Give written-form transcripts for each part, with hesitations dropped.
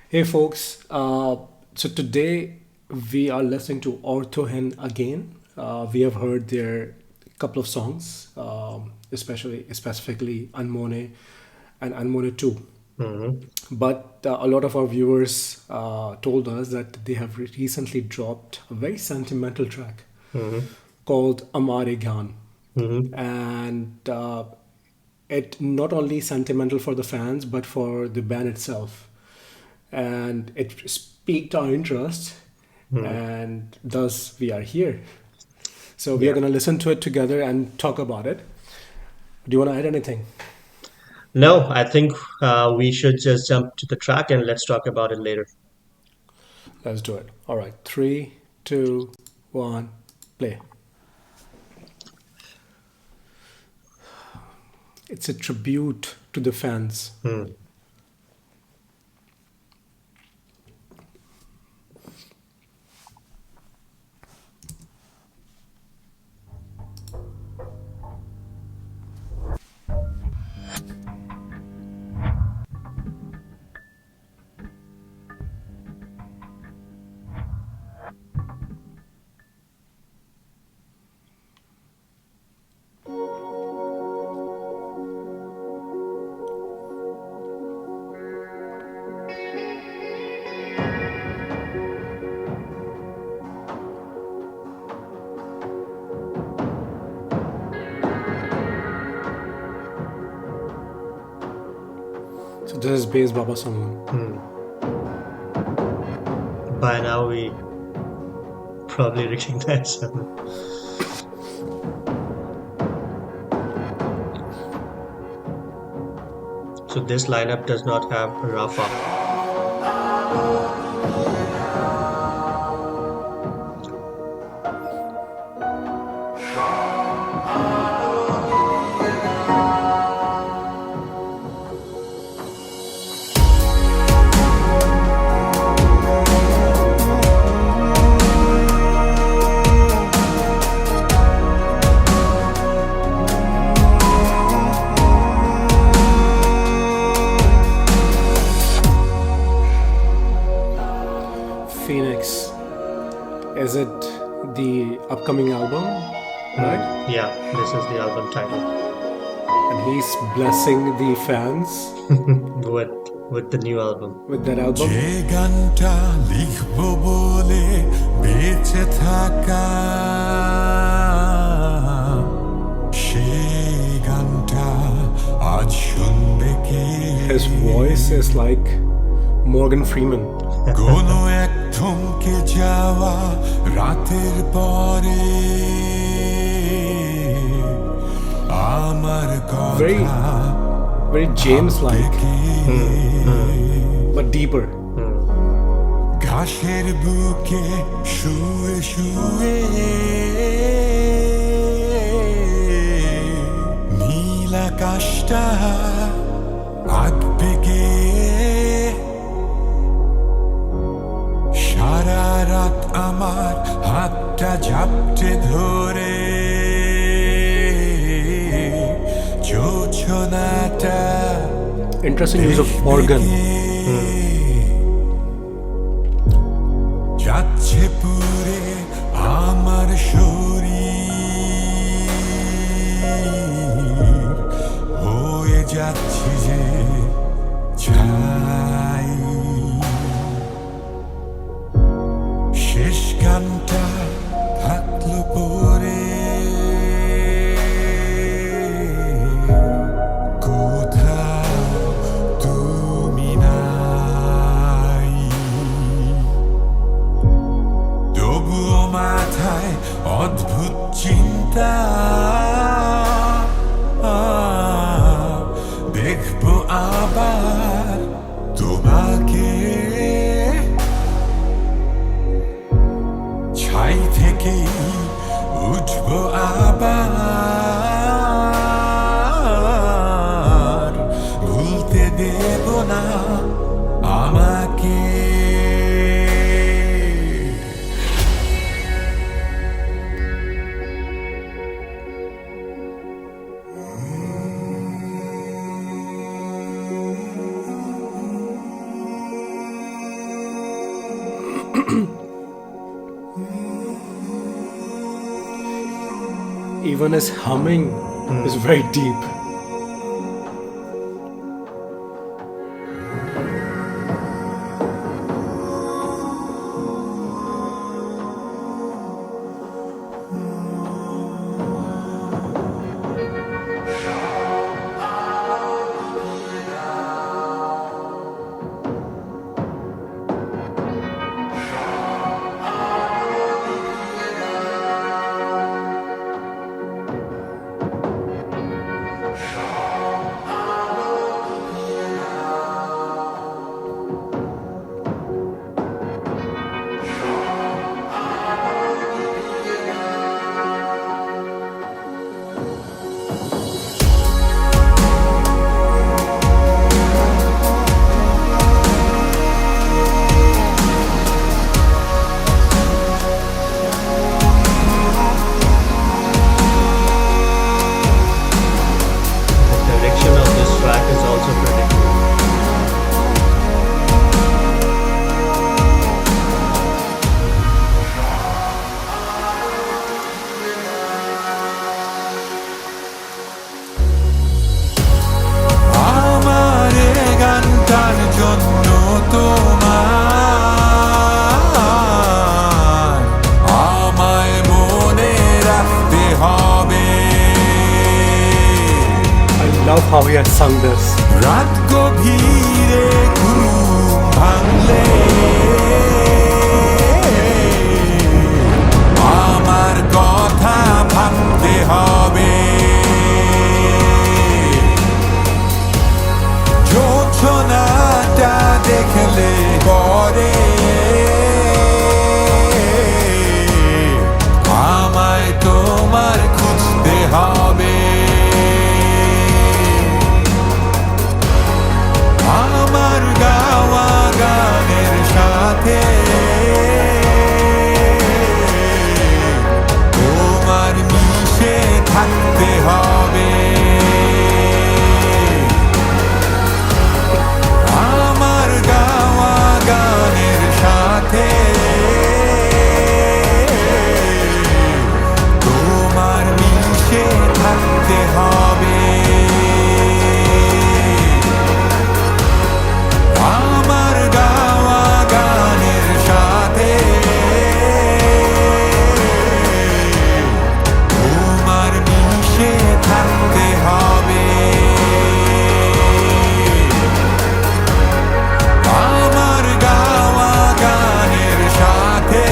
Hey folks, so today we are listening to Aurthohin again. We have heard their couple of songs, especially specifically Anmone and Anmone 2. Hmm. But a lot of our viewers told us that they have recently dropped a very sentimental track Hmm. called Amar E Gaan. Hmm. And it not only sentimental for the fans but for the band itself, and it piqued our interest, Hmm. and thus we are here. So we are Yeah. going to listen to it together and talk about it. Do you want to add anything? No, I think we should just jump to the track and let's talk about it later. Let's do it. All right, three, two, one, play. It's a tribute to the fans. Hmm. So this is Bassbaba Sumon. Hmm. By now we probably recognize him. So this lineup does not have Rafa. Phoenix. Is it the upcoming album, Hmm. right? Yeah, this is the album title And he's blessing the fans with with the new album. with that album. যে গানটা লিখবো বলে বেঁচে থাকা সেই গানটা আজ শুনবে কে His voice is like Morgan Freeman. কোনো এক থমকে যাওয়া রাতের পরে আমার Very, কথা very James-like, K but deeper. ঘাসের বুকে শুয়ে শুয়ে নীল আকাশটা আঁকবে কে সারা রাত আমার হাতটা ঝাপটে ধরে জোছনাটা Interesting use of organ. যাচ্ছে পুরে আমার শরীর হয়ে যাচ্ছে যে ছাই শেষ গানটা থাকলো পরে কোথাও তুমি নাই তবুও মাথায় অদ্ভুত চিন্তা দেখবো আবার তোমাকে ছাই থেকেই উঠবো আবার ভুলতে দেব না আমাকে Even his humming is very deep. আমার এ গানটার জন্য তোমার আমায় মনে রাখতে হবে I love how he has sung this. রাত গভীরে ঘুম ভাঙলে আমার কথা ভাবতে হবে জোছনাটা দেখলে পরে আমায় তোমার খুঁজতে হবে আমার গাওয়া গানের সাথে তোমার মিশে থাকতে হবে আমার গাওয়া গানের সাথে তোমার মিশে থাকতে হবে আমার গাওয়া গানের সাথে তোমার মিশে থাকতে হবে আমার গাওয়া গানের সাথে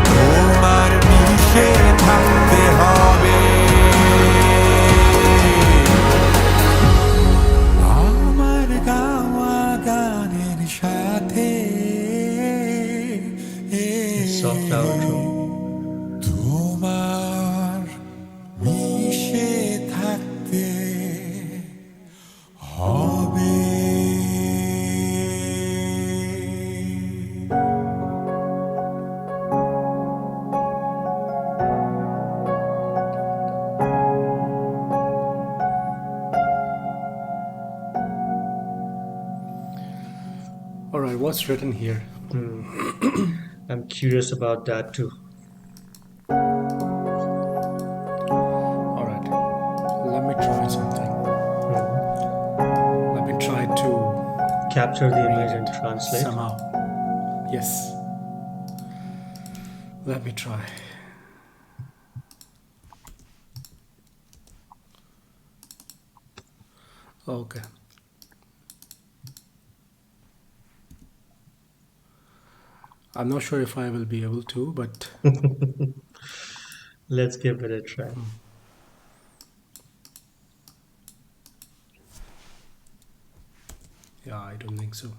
তোমার মিশে থাকতে হবে আমার গাওয়া গানের সাথে Soft outro. তোমার মিশে থাকতে হবে All right, what's written here? I'm curious about that too. All right, let me try something. Let me try to Capture the image and translate. somehow. Yes. Let me try. Okay. I'm not sure if I will be able to, but Let's give it a try. yeah, I don't think so.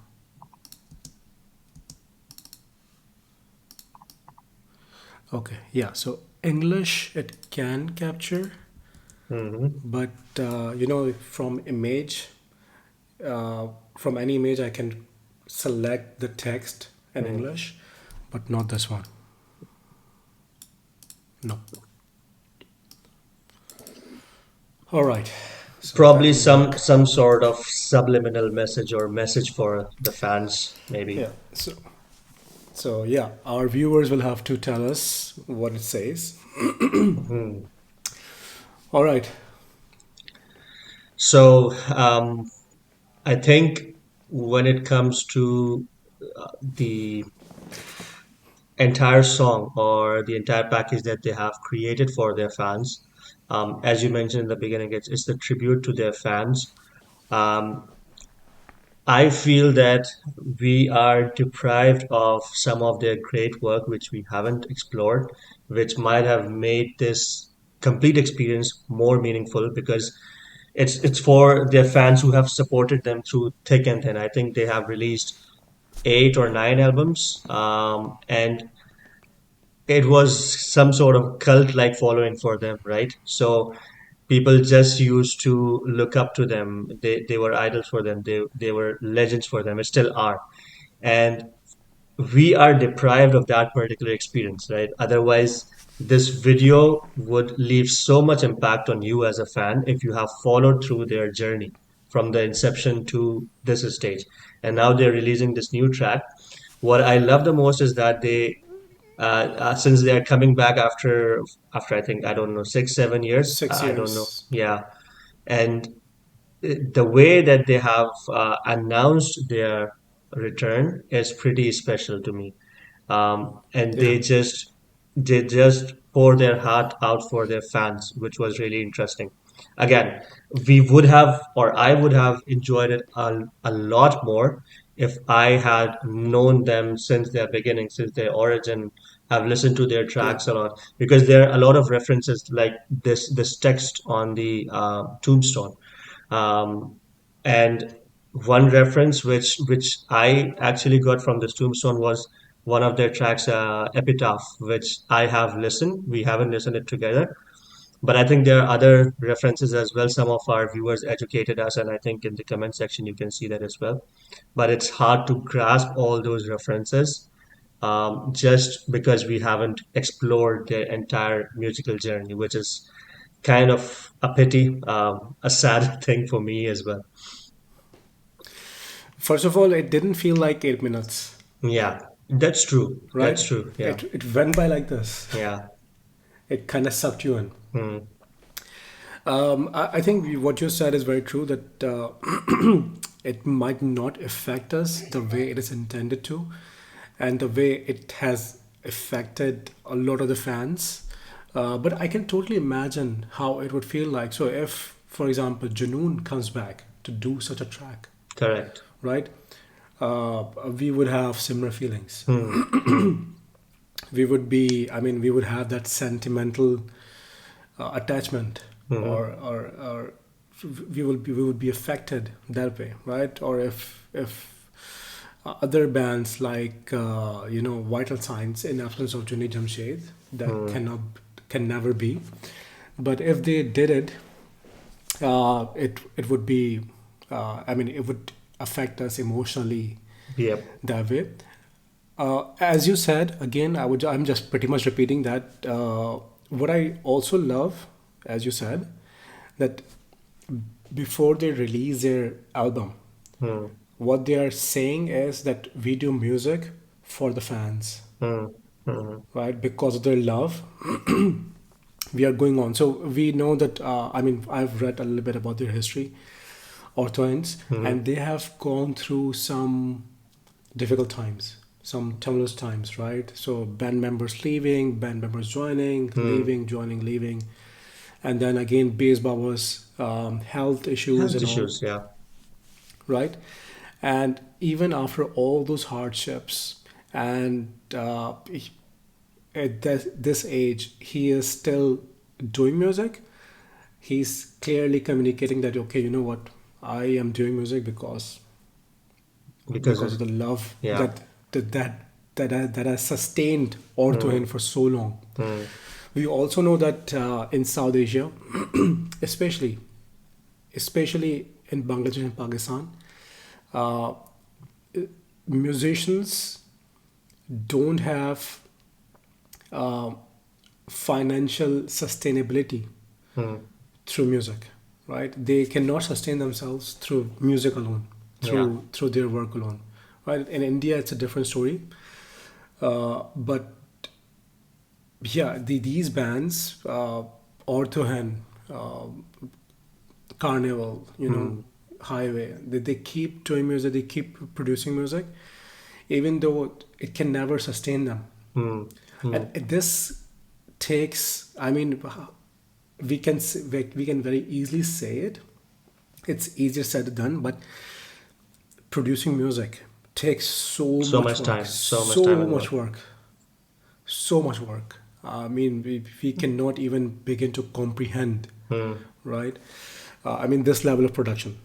Okay, yeah, so English it can capture, but from image, from any image I can select the text in English, but not this one. No. All right, So that Probably would some work. some sort of subliminal message or message for the fans, maybe. Yeah. So yeah, our viewers will have to tell us what it says. Mhm. All right. So I think when it comes to the entire song or the entire package that they have created for their fans, as you mentioned in the beginning, it's the tribute to their fans. Um, I feel that we are deprived of some of their great work, which we haven't explored, which might have made this complete experience more meaningful because it's for their fans who have supported them through thick and thin. I think they have released 8 or 9 albums, and it was some sort of cult-like following for them, right? So people just used to look up to them. They were idols for them. They were legends for them. It still are. And we are deprived of that particular experience, right? Otherwise, this video would leave so much impact on you as a fan if you have followed through their journey from the inception to this stage. And now they're releasing this new track. What I love the most is that since they are coming back after I think I don't know 6 7 years, Six I don't know, years. yeah, and the way that they have announced their return is pretty special to me. And Yeah. they just pour their heart out for their fans, which was really interesting. Again, we would have, or I would have enjoyed it a lot more if I had known them since their beginning, since their origin. I've listened to their Yeah. tracks a lot because there are a lot of references like this text on the tombstone. um, and one reference which I actually got from this tombstone was one of their tracks, Epitaph, which I have listened. We haven't listened it together, but I think there are other references as well. Some of our viewers educated us, and I think in the comment section you can see that as well. But it's hard to grasp all those references just because we haven't explored their entire musical journey, which is kind of a pity, a sad thing for me as well. First of all, it didn't feel like 8 minutes, Yeah, that's true. right? That's true. Yeah. It went by like this. Yeah. It kind of sucked you in. Mm, I think what you said is very true that it might not affect us the way it is intended to, and the way it has affected a lot of the fans. But I can totally imagine how it would feel like. So, if, for example, Junoon comes back to do such a track, correct. right? We would have similar feelings. Mm, mm, We would be, I mean, we would have that sentimental attachment, mhm, or we would be affected that way, right? Or if other bands like Vital Signs, in absence of Junaid Jamshed, that mm. can never be. But if they did it, it would be, I mean, it would affect us emotionally Yep. that way. As you said, again, I'm just pretty much repeating that. What I also love, as you said, that before they release their album, Mm, what they are saying is that we do music for the fans, mm, mm, right? Because of their love, we are going on. So we know that. I mean, I've read a little bit about their history, Aurthohins, mm, and they have gone through some difficult times, some tumultuous times, right? So band members leaving, band members joining, mm. leaving, joining, leaving, and then again Bassbaba's health issues Health and all, issues. Yeah. right? And even after all those hardships, and at this age, he is still doing music. He's clearly communicating that, okay, you know what, I am doing music Because because of the love yeah. that has sustained Mm, Aurthohin for so long. mm, We also know that in South Asia, especially especially in Bangladesh and Pakistan, uh, musicians don't have uh, financial sustainability mm. through music. right? They cannot sustain themselves through music alone, Yeah. through their work alone, right? In India, it's a different story. But yeah, these bands, Aurthohin, uh, Carnival, Hmm. Highway, they keep doing music, they keep producing music, even though it can never sustain them. Hmm. Hmm. And this takes, I mean, we can very easily say it. It's easier said than done, but producing music takes so So much much work, time. So much time so and much work. work, so much work. I mean, we cannot even begin to comprehend, Hmm. right? I mean, this level of production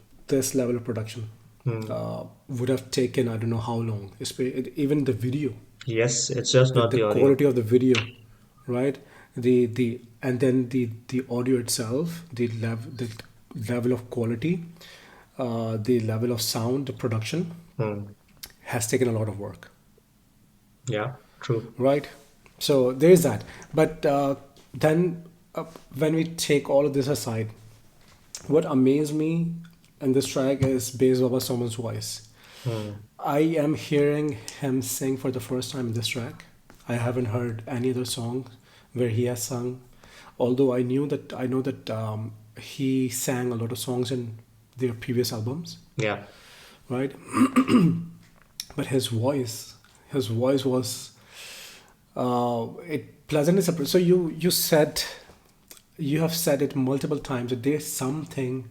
Hmm. would have taken, I don't know how long. Even the video, Yes, it's just not the the audio. quality of the video, right? The and then the audio itself, the level of quality, the level of sound, the production Hmm. has taken a lot of work, Yeah, true. right? So there is that. But then when we take all of this aside, what amazed me in this track is Bassbaba Sumon's voice. Hmm. I am hearing him sing for the first time in this track. I haven't heard any other song where he has sung. Although I know that he sang a lot of songs in their previous albums, Yeah. right? But his voice was it pleasantly surprised. So you have said it multiple times that there's something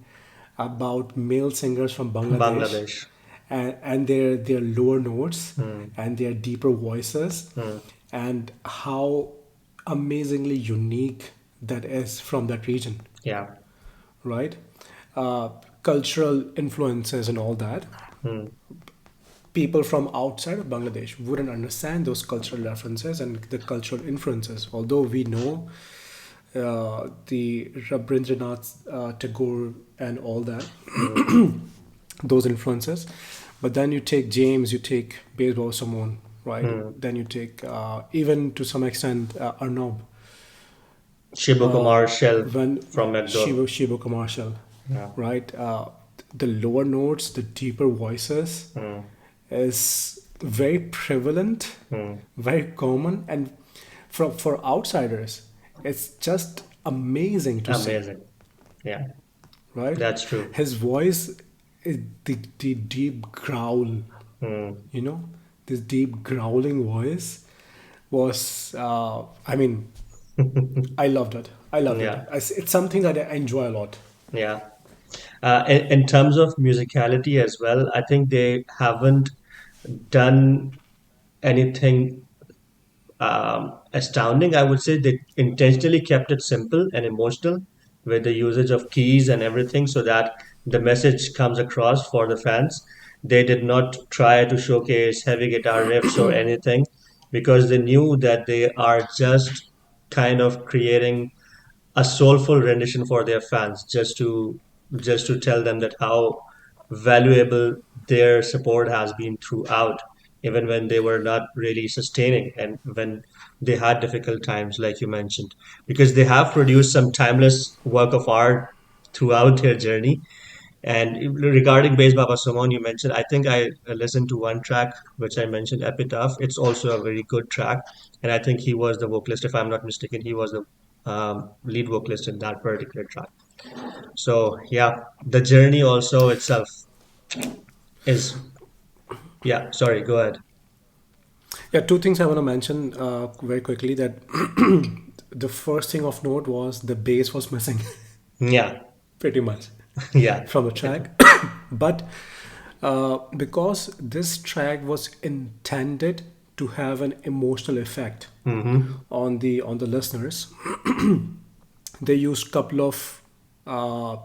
about male singers from Bangladesh Bangladesh. and their lower notes Hmm. and their deeper voices Hmm. and how amazingly unique that is from that region, Yeah. right? Uh, Cultural influences and all that. Hmm. People from outside of Bangladesh wouldn't understand those cultural references and the cultural influences. Although we know the Rabindranath Tagore and all that, Hmm. those influences. But then you take James, you take Baseball Sumon, right? Hmm. Then you take even to some extent Arnob, Shibu Kumar Shell when from McDowell. Shiva commercial, Yeah. right? The lower notes, the deeper voices Hmm. is very prevalent, Hmm. very common, and for outsiders, it's just amazing to see, Amazing. Yeah, right? that's true. His voice, is the deep growl, Hmm. you know, this deep growling voice was, I mean, I loved it. I loved it. Yeah. It's something that I enjoy a lot. Yeah. In terms of musicality as well, I think they haven't done anything astounding. I would say they intentionally kept it simple and emotional with the usage of keys and everything so that the message comes across for the fans. They did not try to showcase heavy guitar riffs or anything because they knew that they are just kind of creating a soulful rendition for their fans just to tell them that how valuable their support has been throughout, even when they were not really sustaining and when they had difficult times, like you mentioned, because they have produced some timeless work of art throughout their journey. And regarding Bass Baba Sumon, you mentioned, I think I listened to one track which I mentioned, Epitaph. It's also a very good track, and I think he was the vocalist. If I'm not mistaken, he was the lead vocalist in that particular track. So yeah, the journey also itself is, yeah. Sorry, go ahead. Yeah, two things I want to mention very quickly. That the first thing of note was the bass was missing, Yeah, pretty much, yeah, from the track. But because this track was intended to have an emotional effect mm-hmm. on the listeners, they used couple of uh,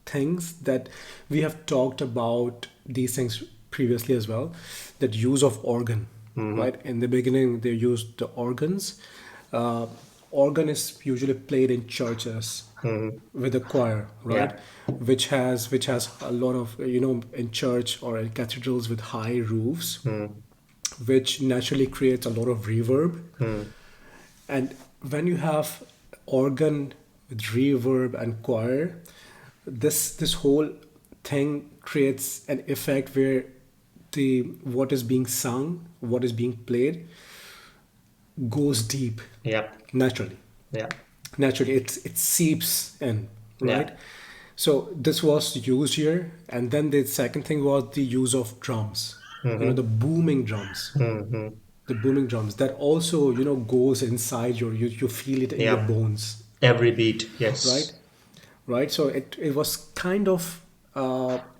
things that we have talked about these things previously as well, that use of organ, Mm-hmm. right? In the beginning they used the organs. uh, Organ is usually played in churches Mm-hmm. with a choir, right? Yeah, Which has a lot of, in church or in cathedrals with high roofs, mm-hmm. which naturally creates a lot of reverb. Mm-hmm. And when you have organ with reverb and choir, This whole thing creates an effect where the what is being sung, what is being played, goes deep Yeah. naturally. Yeah. Naturally, it seeps in, Yeah. right? So this was used here, and then the second thing was the use of drums. The Mm-hmm. booming drums, Mm-hmm. the booming drums that also goes inside you feel it in your Yeah. bones, Every beat. right? Yes. Right. So it was kind of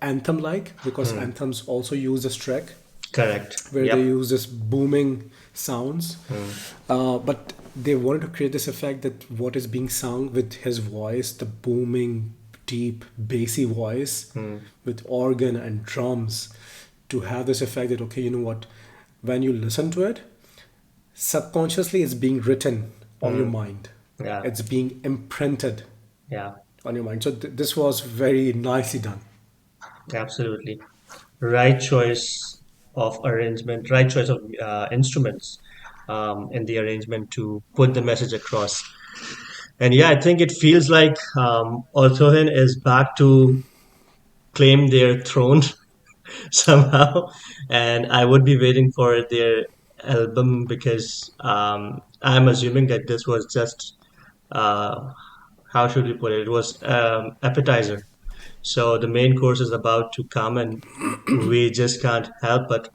anthem like, because Hmm. anthems also use this track Correct. where they Yep. use this booming sounds, Hmm. but they wanted to create this effect that what is being sung with his voice, the booming, deep, bassy voice, Hmm. with organ and drums, to have this effect that, okay, you know what, when you listen to it, subconsciously it's being written on your Hmm. mind, Yeah. it's being imprinted Yeah. on your mind. So this was very nicely done. Absolutely. Right choice of arrangement, right choice of instruments in the arrangement to put the message across. And yeah, I think it feels like Aurthohin is back to claim their throne somehow. And I would be waiting for their album because I'm assuming that this was just, uh, how should we put it? It was appetizer. So the main course is about to come, and we just can't help but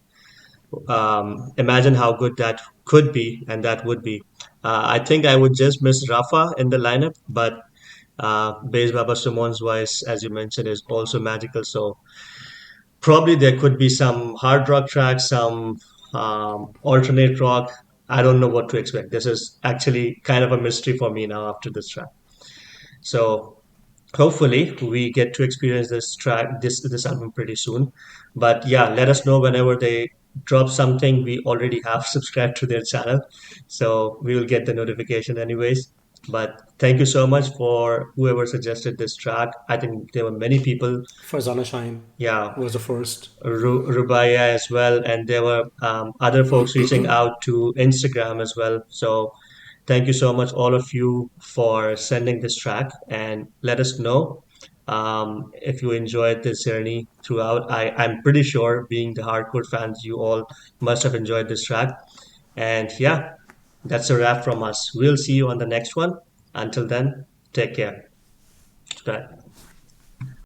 imagine how good that could be, and that would be. I think I would just miss Rafa in the lineup, but Bassbaba Sumon's voice, as you mentioned, is also magical. So probably there could be some hard rock tracks, some alternate rock. I don't know what to expect. This is actually kind of a mystery for me now after this track. So hopefully we get to experience this album pretty soon. But yeah, let us know whenever they drop something. We already have subscribed to their channel, so we will get the notification anyways. But thank you so much for whoever suggested this track. I think there were many people. Fazana Shine Yeah, was the first. Rubaya as well, and there were other folks reaching out to Instagram as well. So thank you so much, all of you, for sending this track, and let us know if you enjoyed this journey throughout. I'm pretty sure, being the hardcore fans, you all must have enjoyed this track. And yeah, that's a wrap from us. We'll see you on the next one. Until then, take care. Bye.